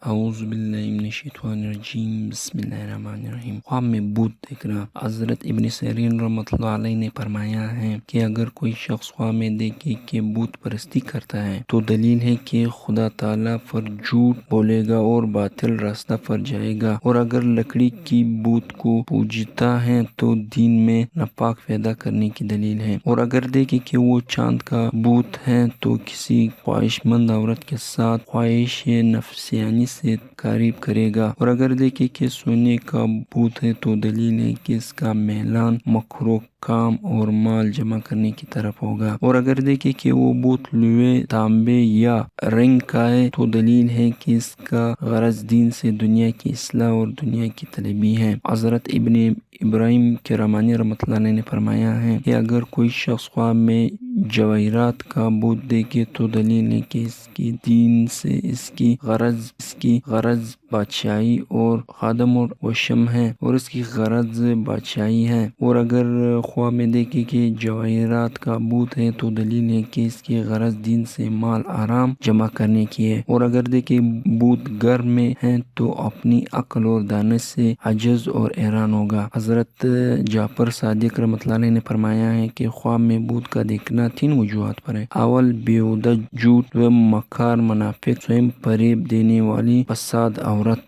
اعوذ باللہ من الشیطان الرجیم، بسم اللہ الرحمن الرحیم۔ خواب میں بت دیکھنا۔ حضرت ابن سیرین رحمۃ اللہ علیہ نے فرمایا ہے کہ اگر کوئی شخص خواب میں دیکھے کہ بت پرستی کرتا ہے تو دلیل ہے کہ خدا تعالیٰ پر جھوٹ بولے گا اور باطل راستہ پر جائے گا، اور اگر لکڑی کی بت کو پوجتا ہے تو دین میں نفاق پیدا کرنے کی دلیل ہے، اور اگر دیکھے کہ وہ چاند کا بت ہے تو کسی خواہش مند عورت کے ساتھ خواہش نفسیانی سے قریب کرے گا، اور اگر دیکھے کہ سونے کا بت ہے تو دلیل ہے کہ اس کا میلان مکروہ کام اور مال جمع کرنے کی طرف ہوگا، اور اگر دیکھے کہ وہ بت لوہے، تانبے یا رنگ کا ہے تو دلیل ہے کہ اس کا غرض دین سے دنیا کی اصلاح اور دنیا کی طلبی ہے۔ حضرت ابن ابراہیم کرمانی رحمۃ اللہ علیہ نے فرمایا ہے کہ اگر کوئی شخص خواب میں جواہرات کا بت دیکھے تو دلیل ہے کہ اس کی دین سے اس کی غرض بادشاہی اور خادم اور وشم ہے، اور اس کی غرض بادشاہی ہے، اور اگر خواب میں دیکھے کہ جواہرات کا بت ہے تو دلیل ہے کہ اس کی غرض دین سے مال آرام جمع کرنے کی ہے، اور اگر دیکھے بت گھر میں ہے تو اپنی عقل اور دانش سے عجز اور حیران ہوگا۔ حضرت جعفر صادق رحمۃ اللہ علیہ نے فرمایا ہے کہ خواب میں بت کا دیکھنا 3 وجوہات پر ہے۔ اول، بیہودہ جھوٹ و مکار منافق، دوم فریب دینے والی فساد عورت،